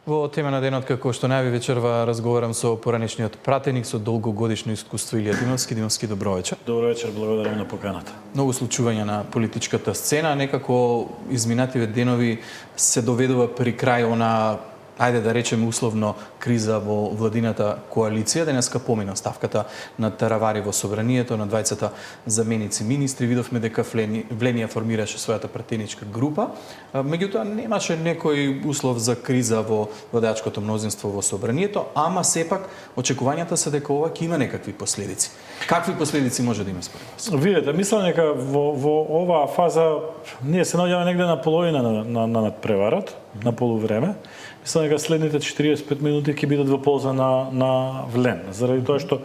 Во тема на денот, како што најави вечерва, разговарам со поранешниот пратеник со долгогодишно искуство Илија Димовски. Димовски, добро вечер. Добро вечер, благодарам на поканата. Многу случувања на политичката сцена, некако изминативе денови се доведува при крај она, ајде да речеме условно, криза во владината коалиција. Денеска помина ставката на Таравари во собранието на двајцата заменици министри. Видовме дека Вленија формираше својата пратеничка група. Меѓутоа немаше некој услов за криза во владеачкото мнозинство во собранието, ама сепак очекувањата се дека ова ќе има некакви последици. Какви последици може да има според вас? Видете, мислам дека во оваа фаза ние се наоѓаме негде на половина на надпреварот, на полувреме. Мислам дека следните 45 минути ќе бидат во полза на Влен, заради тоа што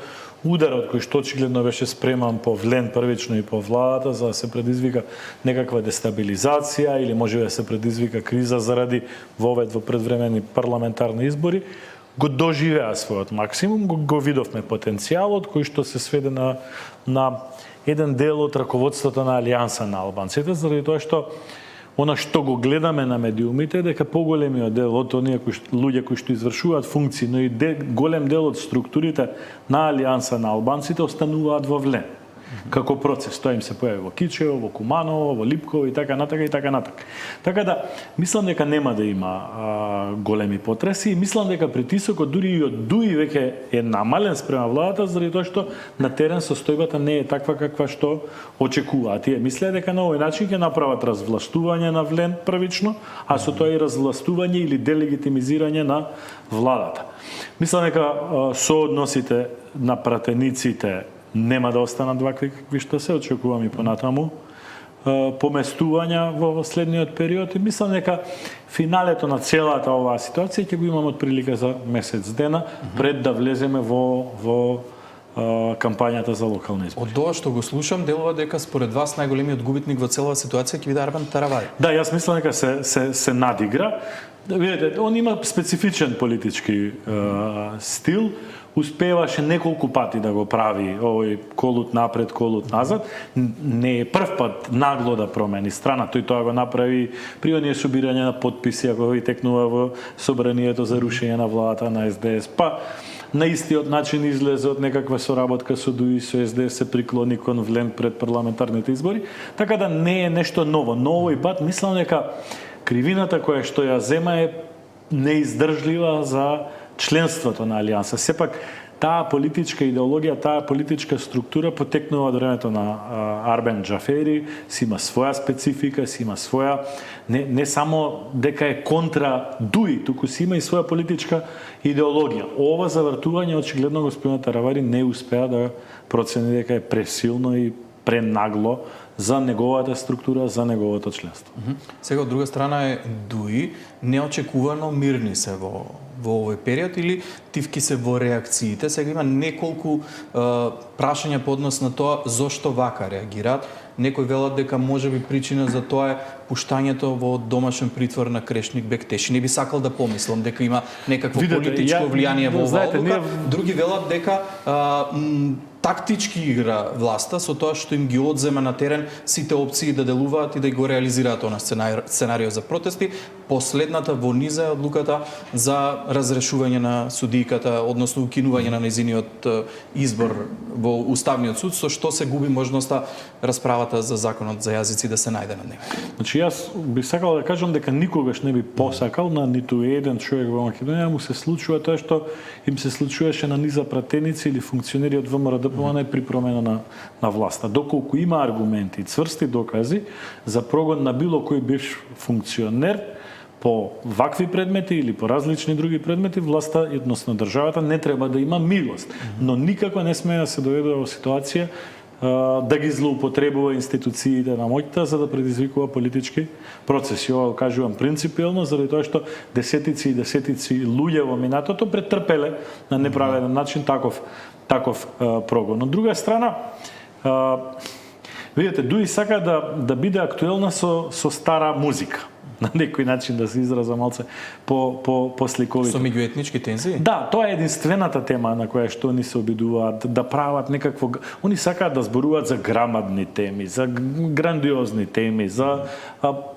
ударот кој што очигледно беше спреман по Влен првично и по владата за да се предизвика некаква дестабилизација или може да се предизвика криза заради вовед во предвремени парламентарни избори, го доживеа својот максимум, го видовме потенцијалот кој што се сведе на еден дел од раководството на Алијанса на албанците, заради тоа што она што го гледаме на медиумите дека поголемиот дел од оние луѓе кои што извршуваат функции, но и голем дел од структурите на Алијанса на албанците остануваат во Влен. Како процес, тоа им се појави во Кичево, во Куманово, во Липково и така натака и така натака. Така да, мислам дека нема да има големи потреси и мислам дека притисокот дури и од ДУИ веќе е намален спрема владата заради тоа што на терен состојбата не е таква каква што очекуваат. Тие мислеа дека на овој начин ќе направат развластување на Влен првично, а со тоа и развластување или делегитимизирање на владата. Мислам дека соодносите на пратениците нема да останат вакви какви што се очекувам и понатаму поместувања во следниот период и мислам дека финалето на целата оваа ситуација ќе го имаме од прилика за месец дена пред да влеземе во кампањата за локални избори. Од тоа што го слушам, делува дека според вас најголемиот губитник во целава ситуација ќе биде Арбен Таравари. Да, јас мислам дека се надигра. Видете, он има специфичен политички стил, успеваше неколку пати да го прави овој колут напред, колут назад. Не е прв пат нагло да промени страна. Тој тоа го направи при оние собирање на потписи, ако ги текнува во собранието за рушење на владата на СДС. Па на истиот начин излезе од некаква соработка со ДУИ, со СДС се приклони кон Влен пред парламентарните избори. Така да не е нешто ново. Но овој пат мислам дека кривината која што ја зема е неиздржлива за членството на Алијанса. Сепак, таа политичка идеологија, таа политичка структура потекнува од времето на Арбен Џафери, си има своја специфика, си има своја, не само дека е контра ДУИ, туку си има и своја политичка идеологија. Ова завртување очигледно господин Таравари не успеа да процени дека е пресилно и пренагло за неговата структура, за неговото членство. Сега, од друга страна е ДУИ, неочекувано мирни се во овој период или тивки се во реакциите. Сега има неколку прашања по однос на тоа зошто вака реагираат. Некои велат дека можеби причина за тоа е пуштањето во домашен притвор на Крешник Бектеши. Не би сакал да помислам дека има некакво политичко влијание во оваа одлука. Други велат дека тактички игра власта со тоа што им ги одзема на терен сите опции да делуваат и да го реализираат она сценарио за протести. Последната во низа е одлуката за разрешување на судијката, односно укинување на нејзиниот избор во Уставниот суд, со што се губи можноста расправата за законот за јазици да се најде на него. Значи јас би сакал да кажам дека никогаш не би посакал на ниту еден човек во Македонија му се случува тоа што им се случуваше на низа пратеници или функционери од ВМРО-ДПМН при промена на власта. Доколку има аргументи, цврсти докази за прогон на било кој бивш функционер по вакви предмети или по различни други предмети, власта, односно државата, не треба да има милост. Но никако не сме да се доведе во ситуација да ги злоупотребува институциите на моќта за да предизвикува политички процеси. Ова кажувам принципиелно, заради тоа што десетици и десетици луѓе во минатото претрпеле на неправеден начин таков прогон. Од друга страна, видите, ДУИ сака да биде актуелна со стара музика. На некој начин да се израза малце по сликовито. Со меѓуетнички тензии? Да, тоа е единствената тема на која што они се обидуваат да прават некакво. Они сакаат да зборуваат за грамадни теми, за грандиозни теми, за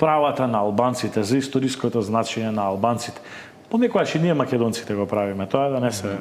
правата на албанците, за историското значење на албанците. Понекогаш и ние македонците го правиме тоа, да не се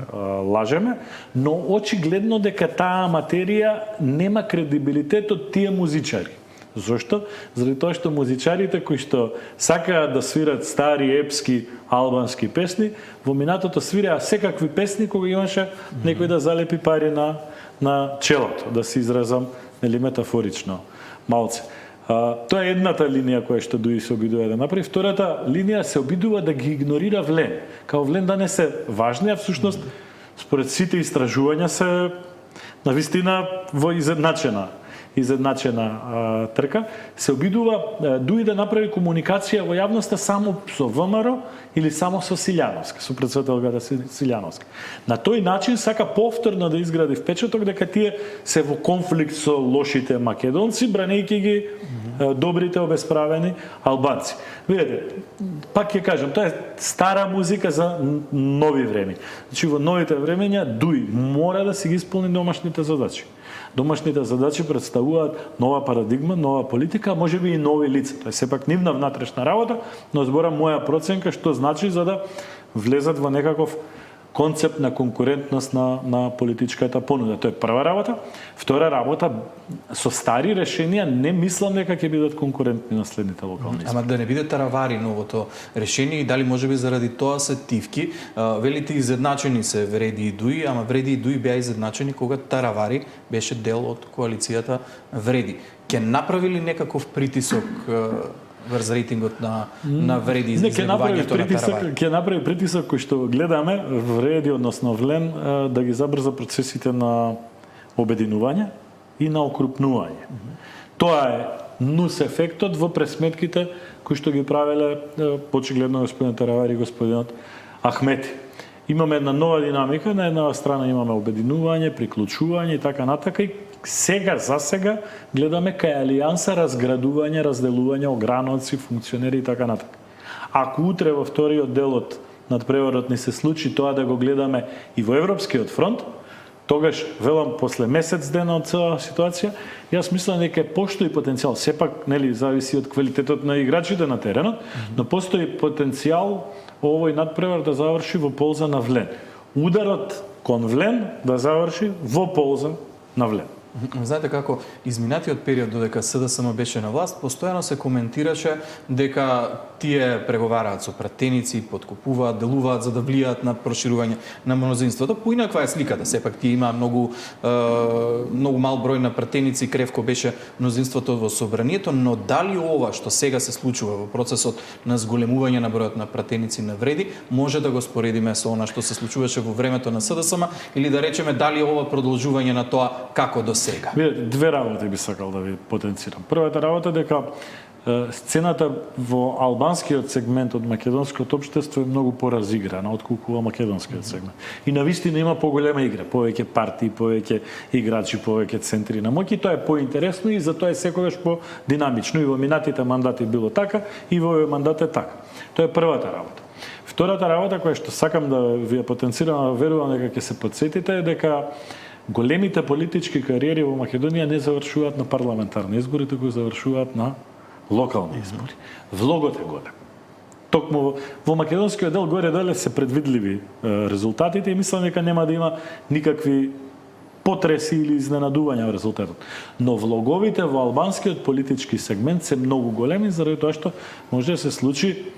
лажеме, но очигледно дека таа материја нема кредибилитет од тие музичари. Зошто? Заради тоа што музичарите кои што сакаат да свират стари епски албански песни, во минатото свираа секакви песни кога имаше некој да залепи пари на челото, да се изразам нели метафорично малце. Тоа е едната линија која што Дуи се обидува да направи. Втората линија се обидува да ги игнорира Влен. Као Влен да не се важни, а всушност според сите истражувања се навистина во изедначена трка, се обидува Дуи да направи комуникација во јавноста само со ВМРО или само со Силјановски, со председателката Силјановски. На тој начин сака повторно да изгради впечаток дека тие се во конфликт со лошите македонци, бранејќи ги добрите обесправени албанци. Видете, пак ќе кажам, тоа е стара музика за нови времења. Значи во новите времења Дуи мора да си ги исполни домашните задачи. Домашните задачи представуваат нова парадигма, нова политика, можеби и нови лица. Тоа е сепак нивна внатрешна работа, но зборам моја проценка што значи за да влезат во некаков концепт на конкурентност на политичката понуда. Тоа е прва работа. Втора работа, со стари решенија не мислам дека ќе бидат конкурентни на следните локални избори. Ама да не биде таравари новото решение и дали можеби заради тоа се тивки, велите изедначени се Вреди и Дуи, ама Вреди и Дуи беа изедначени кога таравари беше дел од коалицијата Вреди. Ке направили некаков притисок врз рейтингот на Вреди за излегувањето на таравари? Ќе направи притисок кој што гледаме Вреди, односно Влен, да ги забрза процесите на обединување и на окрупнување. Тоа е нус ефектот во пресметките кои што ги правеле очигледно господин Таравари и господинот Ахмети. Имаме една нова динамика, на една страна имаме обединување, приклучување и така натака, и сега за сега гледаме кај алијанса разградување, разделување, ограновци, функционери и така натака. Ако утре во вториот дел од надпреворот ни се случи тоа да го гледаме и во Европскиот фронт, тогаш, велам, после месец дена од цела ситуација, јас мислам дека постои потенцијал, сепак, нели, зависи од квалитетот на играчите на теренот, но постои потенцијал овој надпревар да заврши во полза на Влен. Ударот кон Влен да заврши во полза на Влен. Знаете како изминатиот период додека СДСМ беше на власт, постојано се коментираше дека тие преговараат со пратеници, подкупуваат, делуваат за да влијаат на проширување на мнозинството. Поинаква е сликата, сепак тие има многу мал број на пратеници, кревко беше мнозинството во собранието, но дали ова што сега се случува во процесот на зголемување на бројот на пратеници на Вреди, може да го споредиме со она што се случуваше во времето на СДСМ, или да речеме дали ова продолжување на тоа како до сега? Видете, две работи би сакал да ви потенцирам. Првата работа дека сцената во албанскиот сегмент од македонското општество е многу поразиграна отколку во македонскиот сегмент. И навистина има поголема игра, повеќе партии, повеќе играчи, повеќе центри на моќ, и тоа е поинтересно и затоа е секогаш подинамично. И во минатите мандати било така, и во овој мандат е така. Тоа е првата работа. Втората работа која што сакам да ви ја потенцирам, верувам дека ќе се потсетите, е дека големите политички кариери во Македонија не завршуваат на парламентарни избори, туку завршуваат на локални избори. Влогот е голем. Токму во македонскиот дел горе-доле се предвидливи резултатите и мислам дека нема да има никакви потреси или изненадувања во резултатот. Но влоговите во албанскиот политички сегмент се многу големи заради тоа што може да се случи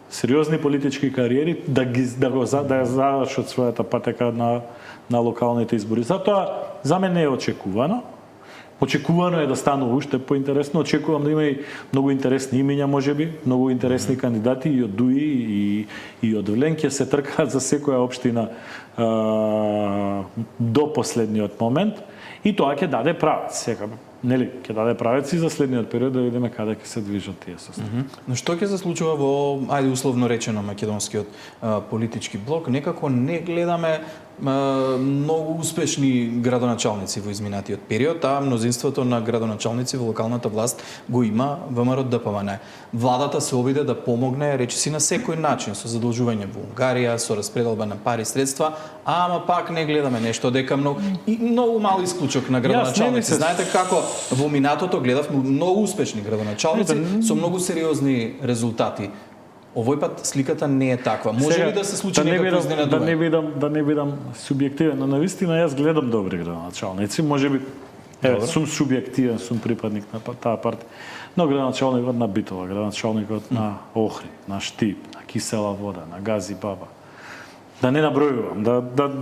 сериозни политички кариери да ја завршат својата патека на локалните избори. Затоа за мене не е очекувано. Очекувано е да станува уште поинтересно. Очекувам да има и многу интересни имиња, можеби, многу интересни кандидати и од Дуи и од Влен ќе се тркаат за секоја општина до последниот момент, и тоа ќе даде правец. Сега, нели, ќе даде правец и за следниот период да видиме каде ќе се движат тие состојби. Но што ќе се случува во, ајде условно речено, македонскиот политички блок? Некако не гледаме многу успешни градоначалници во изминатиот период, а мнозинството на градоначалници во локалната власт го има ВМРО ДПМН. Владата се обиде да помогне, речиси на секој начин, со задолжување во Унгарија, со распределба на пари средства, ама пак не гледаме нешто дека многу мал исклучок на градоначалници. Знаете како во минатото гледав многу успешни градоначалници со многу сериозни резултати. Овој пат сликата не е таква. Може ли да се случи некакво изненадување? Да не бидам субјективен, но навистина јас гледам добри градоначалници, можеби сум субјективен, сум припадник на таа партија. Но градоначалникот на Битола, градоначалникот на Охрид, на Штип, на Кисела Вода, на Гази Баба. Да не набројувам,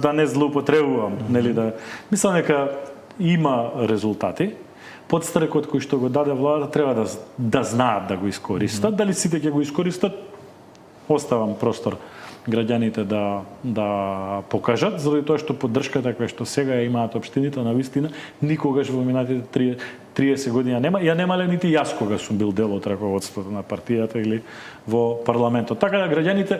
да не злоупотребувам, нели да. Мислам дека има резултати. Подстрекот кој што го даде владата треба да знаат да го искористат. Дали сите ќе го искористат, оставам простор граѓаните да покажат, заради тоа што поддршката која што сега ја имаат општините на вистина никогаш во минатите 30 години нема. Ја немале нити јас кога сум бил дел од раководството на партијата или во парламентот. Така да граѓаните,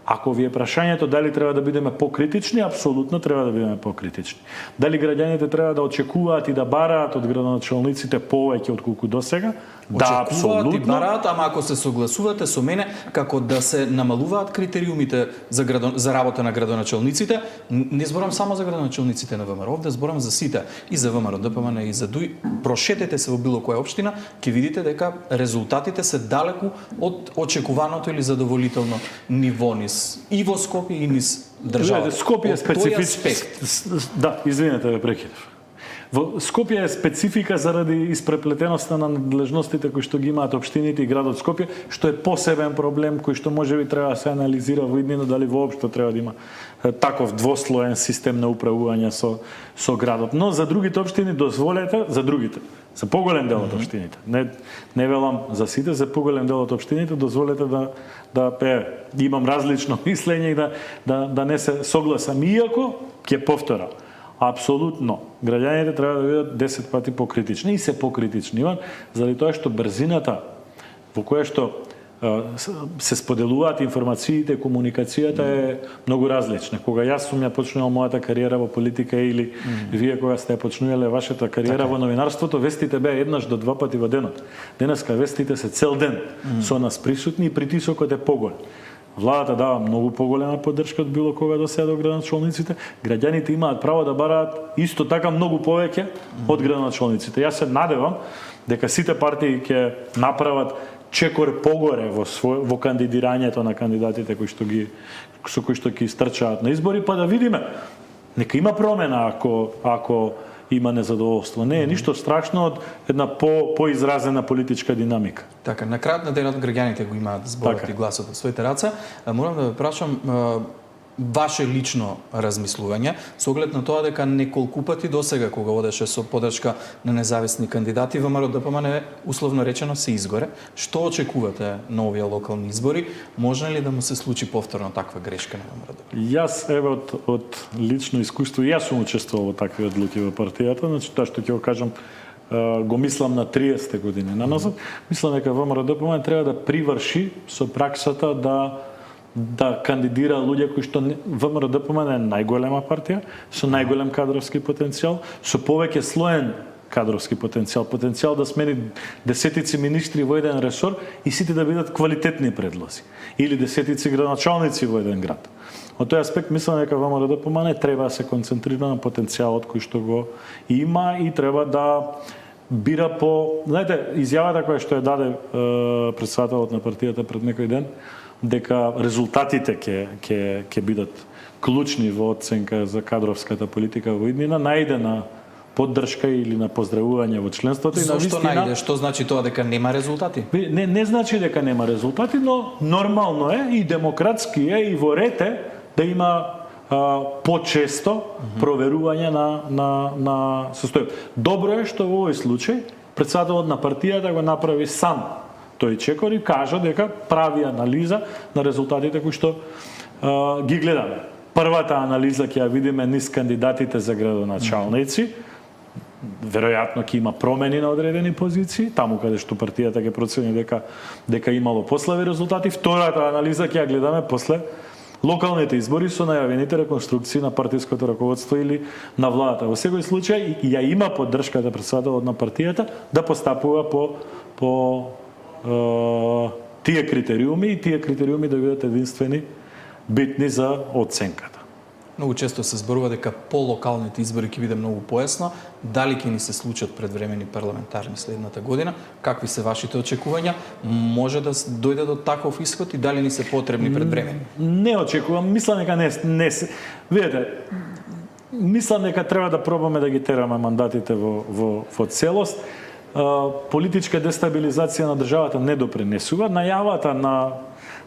ако ви е прашањето дали треба да бидеме покритични, апсолутно треба да бидеме покритични. Дали граѓаните треба да очекуваат и да бараат од градоначалниците повеќе отколку досега? Да, апсолутно. И бараат, ама ако се согласувате со мене како да се намалуваат критериумите за работа на градоначалниците, не зборам само за градоначалниците на ВМРО, овде зборам за сите, и за ВМРО, ДПМН и за ДУИ. Прошетете се во било која општина, ќе видите дека резултатите се далеку од очекуваното или задоволително ниво низ и во Скопје и низ државата. Скопје е специфичен. Да, извинете, ве прекинав. Во Скопје е специфика заради испреплетеноста на надлежностите кои што ги имаат општините и градот Скопје, што е посебен проблем кој што можеби треба да се анализира во иднина, дали воопшто треба да има таков двослоен систем на управување со градот. Но за другите општини дозволете, за поголем дел од општините. Не велам за сите, за поголем дел од општините дозволете да имам различно мислење и да не се согласам, иако ќе повторам. Апсолутно. Граѓаните треба да бидат 10 пати покритични и се покритични, Иван, заради тоа што брзината во која што се споделуваат информациите, комуникацијата е многу различна. Кога јас сум ја почнувал мојата кариера во политика или вие кога сте ја почнувале вашата кариера во новинарството, вестите беа еднаш до 2 пати во денот. Денеска вестите се цел ден со нас присутни и притисокот е поголем. Владата дава многу поголема поддршка од било кога до сега до градоначалниците. Граѓаните имаат право да бараат исто така многу повеќе од градоначалниците. Јас се надевам дека сите партии ќе направат чекор погоре во кандидирањето на кандидатите со кои што ќе истрчаат на избори, па да видиме. Нека има промена ако има незадоволство. Не е ништо страшно од една поизразена политичка динамика. Така, на крајот на денот граѓаните го имаат зборот и гласот во своите раце. Морам да ве прашам ваше лично размислување со оглед на тоа дека неколку пати досега кога одеше со поддршка на независни кандидати ВМРО ДПМН условно речено се изгоре. Што очекувате на овие локални избори? Може ли да му се случи повторно таква грешка на ВМРО ДПМН? Јас од лично искуство, јас сум учествувал во такви одлуки во партијата, значи тоа што ќе го кажам го мислам на 30 години наназад. Мислам дека ВМРО ДПМН треба да приврши со праксата да кандидира луѓе кои што ВМРО ДПМН е најголема партија, со најголем кадровски потенцијал, со повеќе слоен кадровски потенцијал да смени десетици министри во еден ресор и сите да бидат квалитетни предлози, или десетици градоначалници во еден град. Од тој аспект мислам дека ВМРО ДПМН треба да се концентрира на потенцијалот кој што го има и треба да бира по... Знаете, изјавата која што ја даде претседателот на партијата пред некој ден, дека резултатите ќе бидат клучни во оценка за кадровската политика во иднина, најде на поддршка или на поздравување во членството. Зошто најде? Што значи тоа дека нема резултати? Не значи дека нема резултати, но нормално е и демократски е и во ред е да има почесто проверување на состојб. Добро е што во овој случај претседателот на партијата го направи сам тој чекор и кажа дека прави анализа на резултатите кои што ги гледаме. Првата анализа ќе ја видиме низ кандидатите за градоначалници. Веројатно ќе има промени на одредени позиции, таму каде што партијата ќе процени дека имало послави резултати. Втората анализа ќе ја гледаме после локалните избори со најавените реконструкции на партиското раководство или на владата. Во секој случај ја има поддршката претседателот на партијата да постапува по тие критериуми и тие критериуми да бидат единствени битни за оценката. Многу често се зборува дека по локалните избори ќе биде многу поесно. Дали ќе ни се случат предвремени парламентарни следната година? Какви се вашите очекувања? Може да дојде до таков исход и дали ни се потребни предвремени? Не очекувам, мислам дека не се. Видете, мислам дека треба да пробаме да ги тераме мандатите во целост. Политичка дестабилизација на државата не допринесува. Најавата на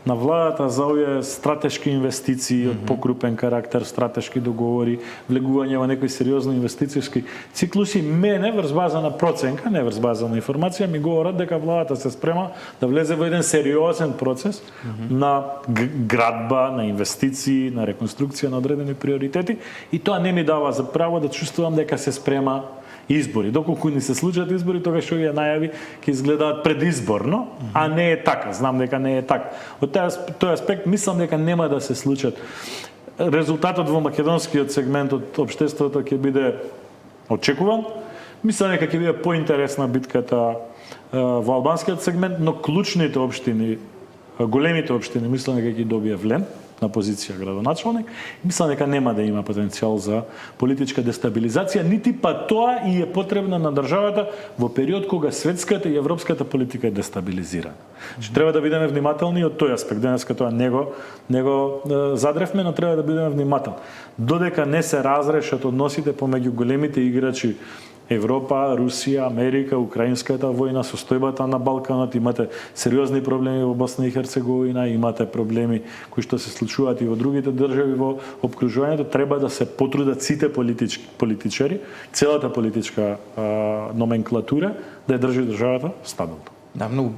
владата за овие стратешки инвестиции од покрупен карактер, стратешки договори, влегување во некои сериозни инвестициски циклуси, мене врз база на проценка, не врз база на информација, ми говорат дека владата се спрема да влезе во еден сериозен процес на градба, на инвестиции, на реконструкција на одредени приоритети и тоа не ми дава за право да чувствувам дека се спрема избори. Доколку ни се случат избори, тогаш овие најави ќе изгледаат предизборно, а не е така. Знам дека не е така. Од тој аспект мислам дека нема да се случат. Резултатот во македонскиот сегмент од општеството ќе биде очекуван. Мислам дека ќе биде поинтересна битката во албанскиот сегмент, но клучните општини, големите општини, мислам дека ќе добие влен на позиција градоначалник. Мислам дека нема да има потенцијал за политичка дестабилизација, нити па тоа и е потребна на државата во период кога светската и европската политика е дестабилизирана. Треба да бидеме внимателни од тој аспект. Денеска тоа не го задревме, но треба да бидеме внимателни. Додека не се разрешат односите помеѓу големите играчи Европа, Русија, Америка, украинската војна, состојбата на Балканот, имате сериозни проблеми во Босна и Херцеговина, имате проблеми кои што се случуваат и во другите држави во опкружувањето, треба да се потрудат сите политичари, целата политичка номенклатура да ја држи државата стабилно. Да, многу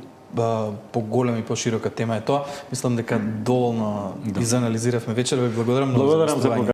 поголема и поширока тема е тоа. Мислам дека доволно изанализиравме вечер. Ви благодарам многу за гостување.